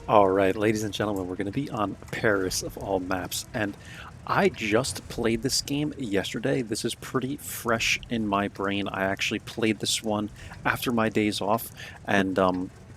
All right, ladies and gentlemen, we're going to be on Paris of all maps. And I just played this game yesterday. This is pretty fresh in my brain. I actually played this one after my days off. And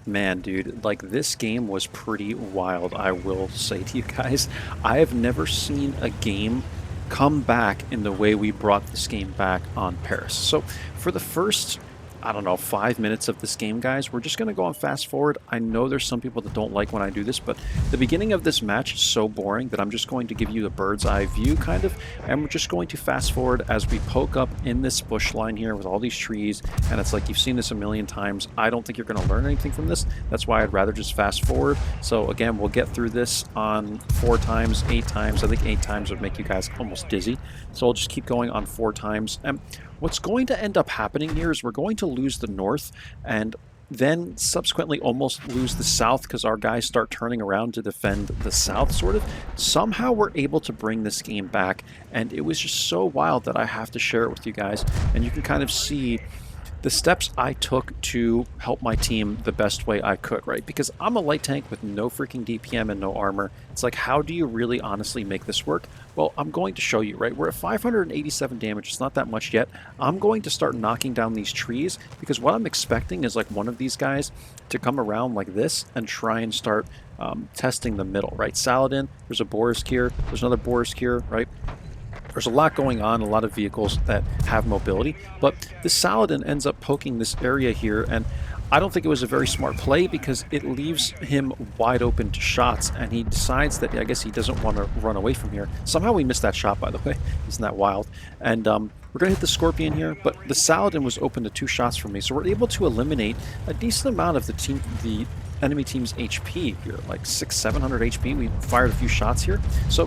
man, dude, like this game was pretty wild, I will say to you guys. I have never seen a game come back in the way we brought this game back on Paris. So for the first I don't know, 5 minutes of this game, guys. We're just going to go on fast forward. I know there's some people that don't like when I do this, but the beginning of this match is so boring that I'm just going to give you the bird's eye view, kind of, and we're just going to fast forward as we poke up in this bush line here with all these trees, and it's like you've seen this a million times. I don't think you're going to learn anything from this. That's why I'd rather just fast forward. So again, we'll get through this on 4 times, 8 times. I think 8 times would make you guys almost dizzy. So I'll just keep going on 4 times. And what's going to end up happening here is we're going to lose the north and then subsequently almost lose the south because our guys start turning around to defend the south, sort of. Somehow we're able to bring this game back, and it was just so wild that I have to share it with you guys. And you can kind of see the steps I took to help my team the best way I could, right? Because I'm a light tank with no freaking DPM and no armor. It's like, how do you really honestly make this work? Well, I'm going to show you, right? We're at 587 damage. It's not that much yet. I'm going to start knocking down these trees because what I'm expecting is like one of these guys to come around like this and try and start testing the middle, right? Saladin, there's a Borisk here. There's another Borisk here, right? There's a lot going on, a lot of vehicles that have mobility, but the Saladin ends up poking this area here, and I don't think it was a very smart play because it leaves him wide open to shots, and he decides that I guess he doesn't want to run away from here. Somehow we missed that shot, by the way. Isn't that wild? And we're going to hit the Scorpion here, but the Saladin was open to 2 shots from me, so we're able to eliminate a decent amount of the enemy team's HP here, like 600-700 HP. We fired a few shots here, so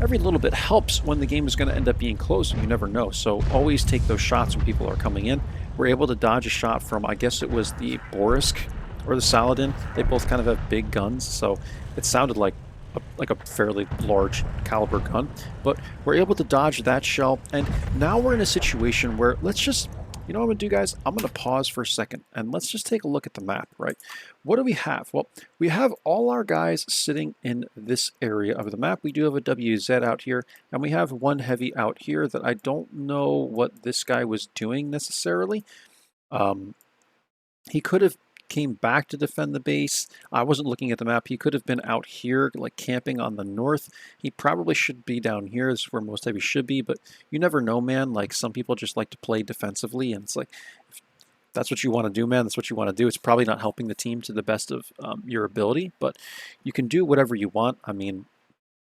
every little bit helps when the game is going to end up being close. You never know. So always take those shots when people are coming in. We're able to dodge a shot from, I guess it was the Borisk or the Saladin. They both kind of have big guns, so it sounded like a fairly large caliber gun. But we're able to dodge that shell, and now we're in a situation where let's just, you know what I'm going to do, guys? I'm going to pause for a second, and let's just take a look at the map, right? What do we have? Well, we have all our guys sitting in this area of the map. We do have a WZ out here, and we have one heavy out here that I don't know what this guy was doing necessarily. He could have came back to defend the base. I wasn't looking at the map. He could have been out here, like camping on the north. He probably should be down here. This is where most heavy should be, but you never know, man. Like, some people just like to play defensively, and it's like, if that's what you want to do, man, that's what you want to do. It's probably not helping the team to the best of your ability, but you can do whatever you want. I mean,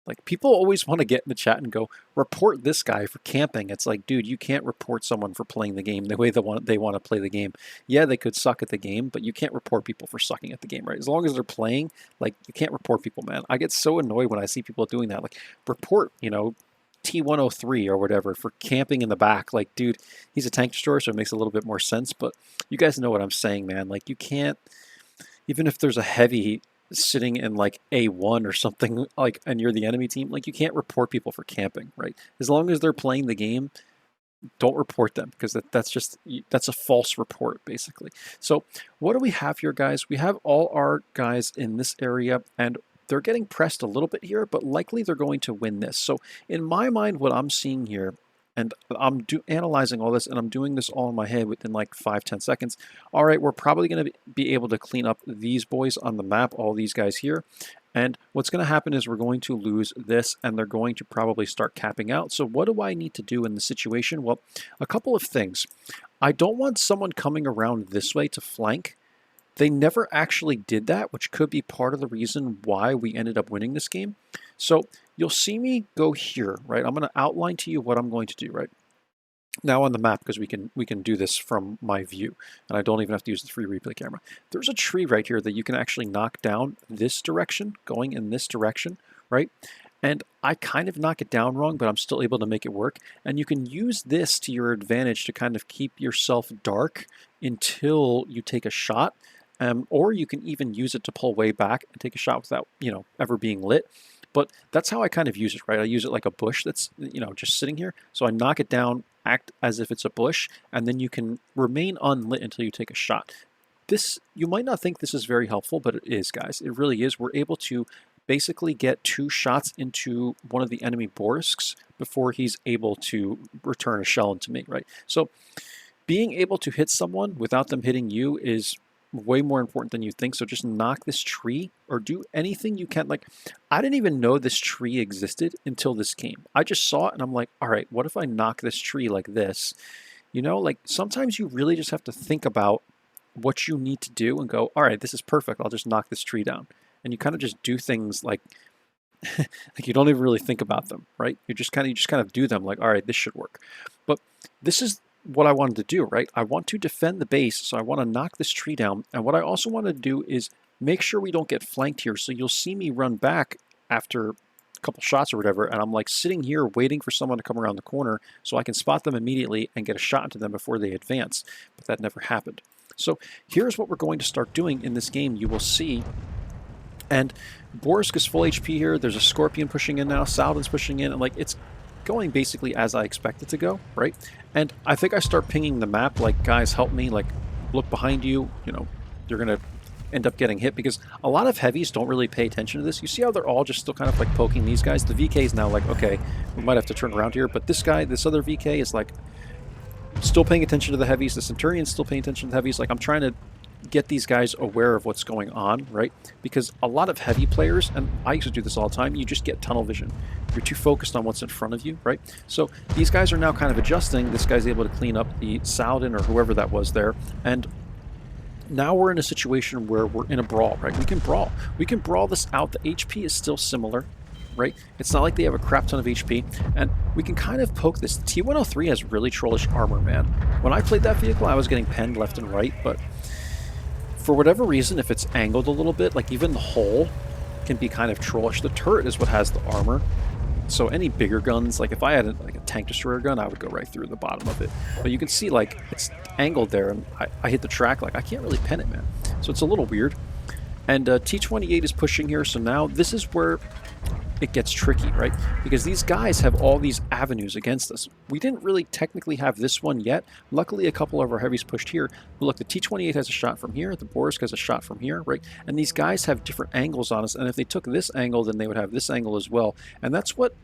like, people always want to get in the chat and go, report this guy for camping. It's like, dude, you can't report someone for playing the game the way they want to play the game. Yeah, they could suck at the game, but you can't report people for sucking at the game, right? As long as they're playing, like, you can't report people, man. I get so annoyed when I see people doing that. Like, report, you know, T103 or whatever for camping in the back. Like, dude, he's a tank destroyer, so it makes a little bit more sense, but you guys know what I'm saying, man. Like, you can't, even if there's a heavy sitting in like A1 or something, like, and you're the enemy team, like, you can't report people for camping, right? As long as they're playing the game, don't report them, because that's a false report, basically. So what do we have here, guys? We have all our guys in this area, and they're getting pressed a little bit here, but likely they're going to win this. So in my mind, what I'm seeing here, and I'm analyzing all this, and I'm doing this all in my head within like 5-10 seconds. All right, we're probably going to be able to clean up these boys on the map, all these guys here. And what's going to happen is we're going to lose this, and they're going to probably start capping out. So what do I need to do in the situation? Well, a couple of things. I don't want someone coming around this way to flank. They never actually did that, which could be part of the reason why we ended up winning this game. So you'll see me go here, right? I'm going to outline to you what I'm going to do, right? Now on the map, because we can do this from my view, and I don't even have to use the free replay camera. There's a tree right here that you can actually knock down this direction, going in this direction, right? And I kind of knock it down wrong, but I'm still able to make it work. And you can use this to your advantage to kind of keep yourself dark until you take a shot. Or you can even use it to pull way back and take a shot without, you know, ever being lit. But that's how I kind of use it, right? I use it like a bush that's, you know, just sitting here. So I knock it down, act as if it's a bush, and then you can remain unlit until you take a shot. this, you might not think this is very helpful, but it is, guys. It really is. We're able to basically get 2 shots into one of the enemy Borisks before he's able to return a shell into me, right? So being able to hit someone without them hitting you is way more important than you think. So just knock this tree or do anything you can. Like, I didn't even know this tree existed until this game. I just saw it and I'm like, all right, what if I knock this tree like this? You know, like sometimes you really just have to think about what you need to do and go, all right, this is perfect. I'll just knock this tree down. And you kind of just do things like like you don't even really think about them, right? You just kind of do them like, all right, this should work. But this is what I wanted to do, right? I want to defend the base, so I want to knock this tree down. And what I also want to do is make sure we don't get flanked here. So you'll see me run back after a couple shots or whatever, and I'm like sitting here waiting for someone to come around the corner so I can spot them immediately and get a shot into them before they advance. But that never happened. So here's what we're going to start doing in this game. You will see. And Borisk is full HP here. There's a Scorpion pushing in now. Saladin's pushing in. And like, it's going basically as I expect it to go, right? And I think I start pinging the map, like, guys, help me. Like, look behind you. You know, you're going to end up getting hit because a lot of heavies don't really pay attention to this. You see how they're all just still kind of like poking these guys? The VK is now like, okay, we might have to turn around here. But this guy, this other VK is like still paying attention to the heavies. The Centurion's still paying attention to the heavies. Like, I'm trying to get these guys aware of what's going on, right? Because a lot of heavy players, and I used to do this all the time, you just get tunnel vision. You're too focused on what's in front of you, right? So these guys are now kind of adjusting. This guy's able to clean up the Saladin or whoever that was there, and now we're in a situation where we're in a brawl, right? We can brawl. We can brawl this out. The HP is still similar, right? It's not like they have a crap ton of HP, and we can kind of poke this. T-103 has really trollish armor, man. When I played that vehicle, I was getting penned left and right, but for whatever reason, if it's angled a little bit, like even the hull can be kind of trollish. The turret is what has the armor. So any bigger guns, like if I had like a tank destroyer gun, I would go right through the bottom of it. But you can see like it's angled there, and I hit the track, like I can't really pen it, man. So it's a little weird. And T-28 is pushing here, so now this is where it gets tricky, right? Because these guys have all these avenues against us. We didn't really technically have this one yet. Luckily, a couple of our heavies pushed here. But look, the T-28 has a shot from here, the Borisk has a shot from here, right? And these guys have different angles on us, and if they took this angle, then they would have this angle as well. And that's what,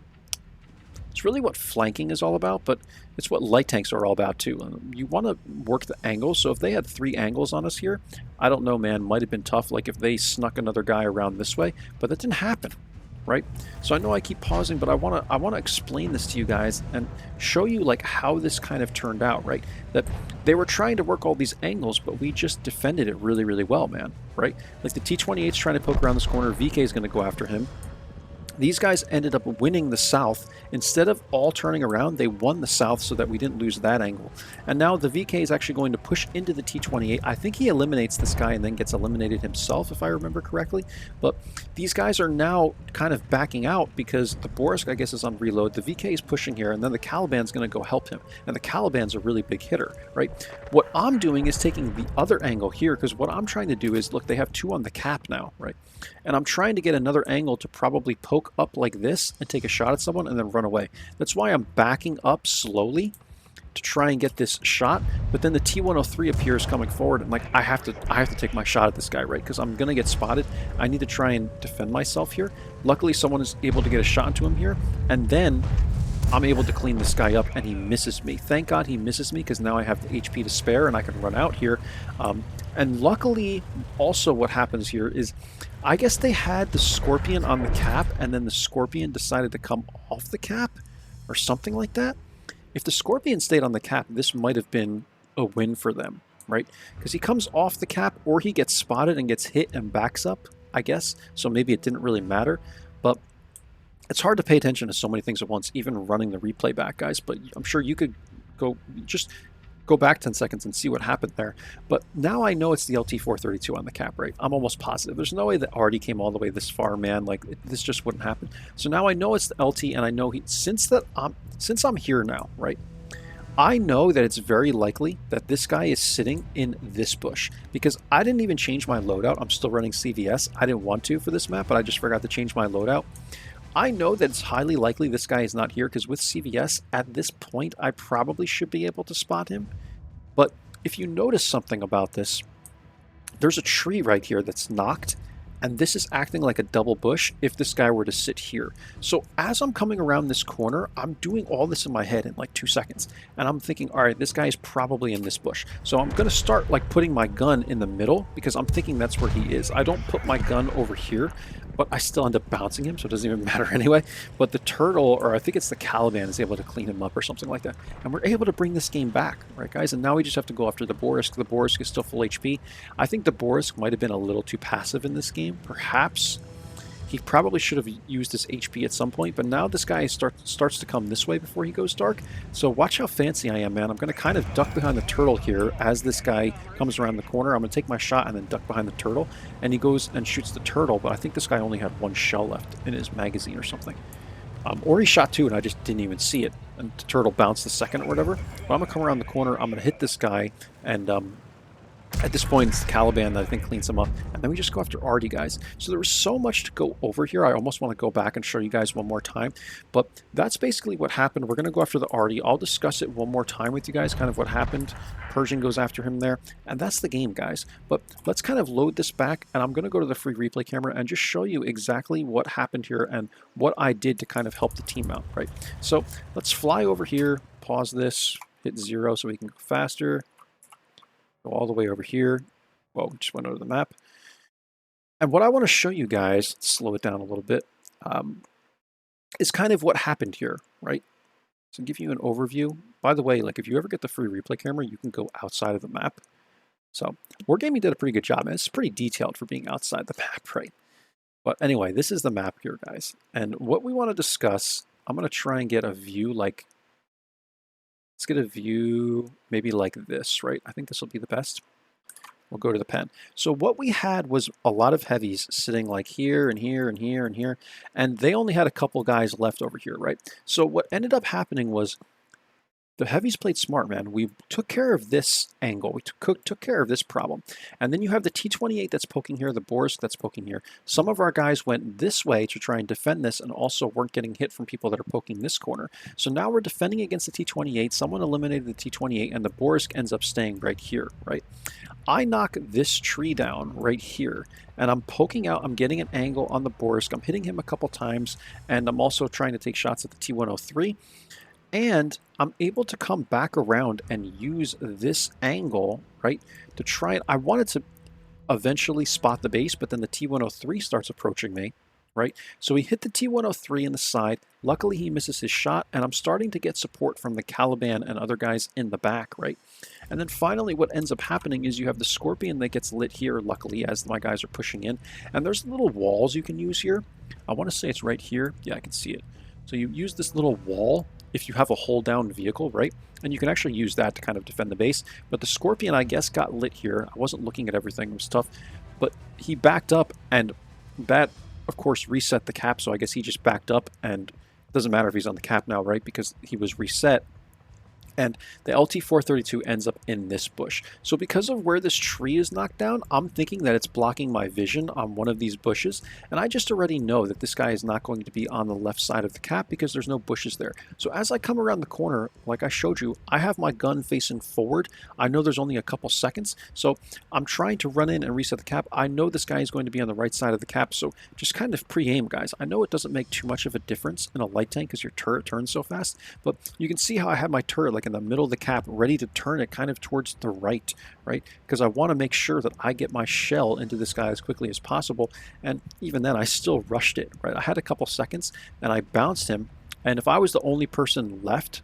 it's really what flanking is all about, but it's what light tanks are all about too. You want to work the angles, so if they had 3 angles on us here, I don't know, man, might have been tough, like if they snuck another guy around this way, but that didn't happen. Right? So I know I keep pausing, but I want to explain this to you guys and show you like how this kind of turned out, right? That they were trying to work all these angles, but we just defended it really, really well, man, right? Like the T-28's trying to poke around this corner, VK is going to go after him. These guys ended up winning the south. Instead of all turning around, they won the south so that we didn't lose that angle. And now the VK is actually going to push into the T-28. I think he eliminates this guy and then gets eliminated himself, if I remember correctly. But these guys are now kind of backing out because the Borisk, I guess, is on reload. The VK is pushing here, and then the Caliban's going to go help him. And the Caliban's a really big hitter, right? What I'm doing is taking the other angle here, because what I'm trying to do is, look, they have 2 on the cap now, right? And I'm trying to get another angle to probably poke up like this and take a shot at someone and then run away. That's why I'm backing up slowly to try and get this shot. But then the T-103 appears coming forward, and like I have to take my shot at this guy, right? Because I'm gonna get spotted. I need to try and defend myself here. Luckily, someone is able to get a shot into him here, and then I'm able to clean this guy up, and he misses me. Thank God he misses me, because now I have the HP to spare and I can run out here. And luckily, also what happens here is, I guess they had the Scorpion on the cap, and then the Scorpion decided to come off the cap, or something like that. If the Scorpion stayed on the cap, this might have been a win for them, right? Because he comes off the cap, or he gets spotted and gets hit and backs up, I guess. So maybe it didn't really matter, but it's hard to pay attention to so many things at once, even running the replay back, guys. But I'm sure you could just go back 10 seconds and see what happened there. But now I know it's the LT-432 on the cap, right? I'm almost positive. There's no way that Artie came all the way this far, man. Like, this just wouldn't happen. So now I know it's the LT, and I know since I'm here now, right? I know that it's very likely that this guy is sitting in this bush, because I didn't even change my loadout. I'm still running CVS. I didn't want to for this map, but I just forgot to change my loadout. I know that it's highly likely this guy is not here, because with CVS, at this point, I probably should be able to spot him. But if you notice something about this, there's a tree right here that's knocked, and this is acting like a double bush if this guy were to sit here. So as I'm coming around this corner, I'm doing all this in my head in like 2 seconds. And I'm thinking, all right, this guy is probably in this bush. So I'm going to start like putting my gun in the middle because I'm thinking that's where he is. I don't put my gun over here, but I still end up bouncing him, so it doesn't even matter anyway. But the turtle, or I think it's the Caliban, is able to clean him up or something like that. And we're able to bring this game back, right, guys? And now we just have to go after the Borisk. The Borisk is still full HP. I think the Borisk might have been a little too passive in this game. Perhaps he probably should have used his HP at some point, but now this guy starts to come this way before he goes dark. So watch how fancy I am, man. I'm going to kind of duck behind the turtle here as this guy comes around the corner. I'm going to take my shot and then duck behind the turtle, and he goes and shoots the turtle, but I think this guy only had one shell left in his magazine or something. Or he shot two and I just didn't even see it, and the turtle bounced the second or whatever. But I'm going to come around the corner, I'm going to hit this guy, and at this point, it's the Caliban that I think cleans them up. And then we just go after Artie, guys. So there was so much to go over here. I almost want to go back and show you guys one more time. But that's basically what happened. We're going to go after the Artie. I'll discuss it one more time with you guys, kind of what happened. Persian goes after him there. And that's the game, guys. But let's kind of load this back. And I'm going to go to the free replay camera and just show you exactly what happened here and what I did to kind of help the team out, right? So let's fly over here, pause this, hit 0 so we can go faster. Go all the way over here. Well, we just went over the map. And what I want to show you guys, slow it down a little bit, is kind of what happened here, right? So give you an overview. By the way, like if you ever get the free replay camera, you can go outside of the map. So Wargaming did a pretty good job, and it's pretty detailed for being outside the map, right? But anyway, this is the map here, guys. And what we want to discuss, I'm going to try and get a view like, let's get a view maybe like this, right? I think this will be the best. We'll go to the pen. So what we had was a lot of heavies sitting like here and here and here and here, and they only had a couple guys left over here, right? So what ended up happening was the heavies played smart, man. We took care of this angle. We took care of this problem. And then you have the T-28 that's poking here, the Borisk that's poking here. Some of our guys went this way to try and defend this and also weren't getting hit from people that are poking this corner. So now we're defending against the T-28. Someone eliminated the T-28 and the Borisk ends up staying right here, right? I knock this tree down right here and I'm poking out, I'm getting an angle on the Borisk. I'm hitting him a couple times and I'm also trying to take shots at the T-103. And I'm able to come back around and use this angle, right, to try and, I wanted to eventually spot the base, but then the T-103 starts approaching me, right? So we hit the T-103 in the side. Luckily, he misses his shot, and I'm starting to get support from the Caliban and other guys in the back, right? And then finally, what ends up happening is you have the Scorpion that gets lit here, luckily, as my guys are pushing in. And there's little walls you can use here. I want to say it's right here. Yeah, I can see it. So you use this little wall if you have a hold down vehicle, right? And you can actually use that to kind of defend the base. But the Scorpion, I guess, got lit here. I wasn't looking at everything. It was tough. But he backed up, and that, of course, reset the cap. So I guess he just backed up, and it doesn't matter if he's on the cap now, right? Because he was reset. And the LT-432 ends up in this bush. So because of where this tree is knocked down, I'm thinking that it's blocking my vision on one of these bushes. And I just already know that this guy is not going to be on the left side of the cap because there's no bushes there. So as I come around the corner, like I showed you, I have my gun facing forward. I know there's only a couple seconds. So I'm trying to run in and reset the cap. I know this guy is going to be on the right side of the cap. So just kind of pre-aim, guys. I know it doesn't make too much of a difference in a light tank because your turret turns so fast. But you can see how I have my turret like in the middle of the cap ready to turn it kind of towards the right, because I want to make sure that I get my shell into this guy as quickly as possible. And even then I still rushed it, right? I had a couple seconds and I bounced him, and if I was the only person left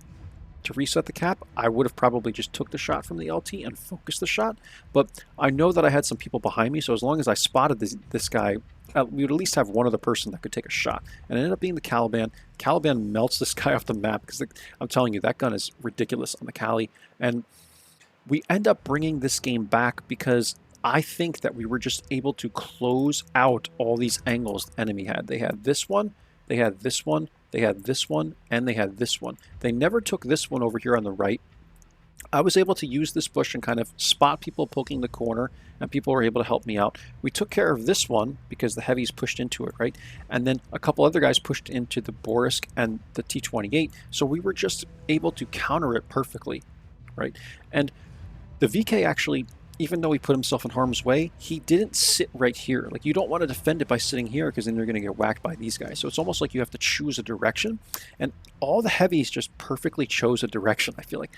to reset the cap, I would have probably just took the shot from the LT and focused the shot. But I know that I had some people behind me, so as long as I spotted this guy, we would at least have one other person that could take a shot. And it ended up being the Caliban. Caliban melts this guy off the map because I'm telling you, that gun is ridiculous on the Cali. And we end up bringing this game back because I think that we were just able to close out all these angles the enemy had. They had this one, they had this one, they had this one, and they had this one. They never took this one over here on the right. I was able to use this bush and kind of spot people poking the corner, and people were able to help me out. We took care of this one because the heavies pushed into it, right? And then a couple other guys pushed into the Borisk and the T-28, so we were just able to counter it perfectly, right? And the VK actually, even though he put himself in harm's way, he didn't sit right here. Like, you don't want to defend it by sitting here because then you're going to get whacked by these guys. So it's almost like you have to choose a direction, and all the heavies just perfectly chose a direction. I feel like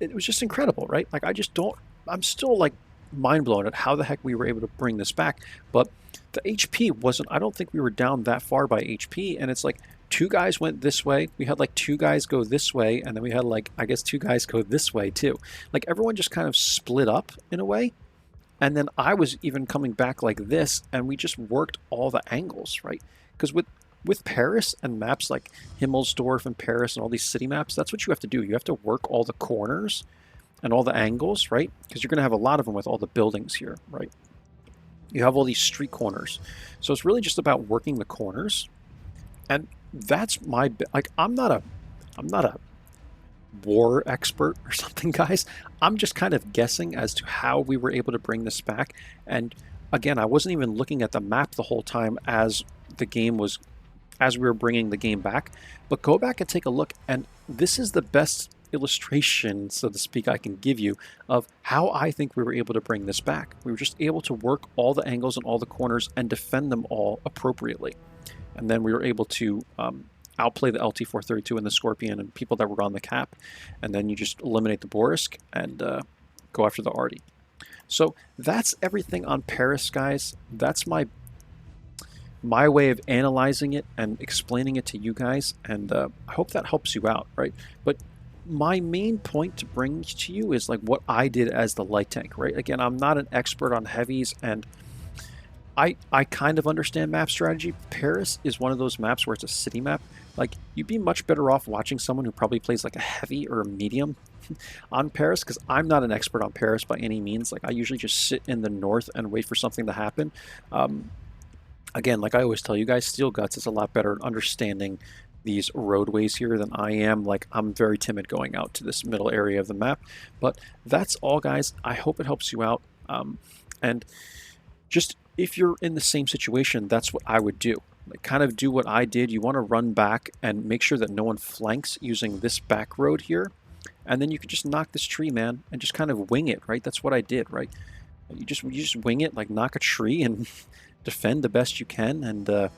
it was just incredible, right? Like, I'm still like mind blown at how the heck we were able to bring this back. But the HP wasn't, I don't think we were down that far by HP, and it's like two guys went this way. We had like two guys go this way, and then we had like, I guess, two guys go this way too. Like, everyone just kind of split up in a way. And then I was even coming back like this, and we just worked all the angles, right? Because with Paris and maps like Himmelsdorf and Paris and all these city maps, that's what you have to do. You have to work all the corners and all the angles, right? Because you're going to have a lot of them with all the buildings here, right? You have all these street corners. So it's really just about working the corners. And that's my, like, I'm not a war expert or something, guys. I'm just kind of guessing as to how we were able to bring this back. And again, I wasn't even looking at the map the whole time as we were bringing the game back. But go back and take a look, and this is the best illustration, so to speak, I can give you of how I think we were able to bring this back. We were just able to work all the angles and all the corners and defend them all appropriately. And then we were able to outplay the LT-432 and the Scorpion and people that were on the cap. And then you just eliminate the Borisk and go after the Artie. So that's everything on Paris, guys. That's my way of analyzing it and explaining it to you guys. And I hope that helps you out, right? But my main point to bring to you is like what I did as the light tank, right? Again, I'm not an expert on heavies, and I kind of understand map strategy. Paris is one of those maps where it's a city map. Like, you'd be much better off watching someone who probably plays like a heavy or a medium on Paris, because I'm not an expert on Paris by any means. Like, I usually just sit in the north and wait for something to happen. Again, like I always tell you guys, Steel Guts is a lot better at understanding these roadways here than I am. Like, I'm very timid going out to this middle area of the map. But that's all, guys. I hope it helps you out. And just, if you're in the same situation, that's what I would do. Like, kind of do what I did. You want to run back and make sure that no one flanks using this back road here. And then you could just knock this tree, man, and just kind of wing it, right? That's what I did, right? You just wing it, like knock a tree and defend the best you can. And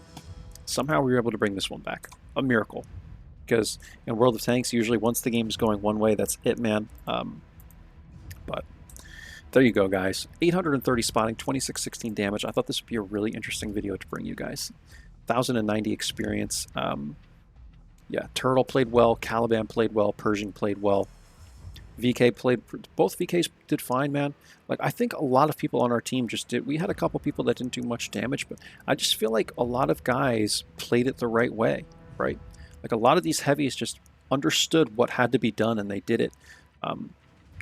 somehow we were able to bring this one back. A miracle. Because in World of Tanks, usually once the game is going one way, that's it, man. But there you go, guys. 830 spotting, 2616 damage. I thought this would be a really interesting video to bring you guys. 1090 experience. Yeah, Turtle played well, Caliban played well, Pershing played well. VK played, both VKs did fine, man. Like, I think a lot of people on our team just did, we had a couple people that didn't do much damage, but I just feel like a lot of guys played it the right way, right? Like, a lot of these heavies just understood what had to be done and they did it.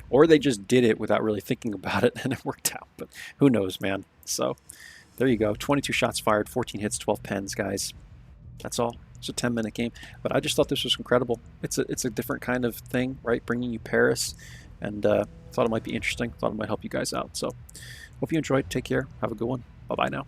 Or they just did it without really thinking about it and it worked out, but who knows, man. So there you go. 22 shots fired, 14 hits, 12 pens, guys. That's all. It's a 10-minute game, but I just thought this was incredible. It's a different kind of thing, right? Bringing you Paris, and thought it might be interesting. Thought it might help you guys out. So hope you enjoyed. Take care. Have a good one. Bye-bye now.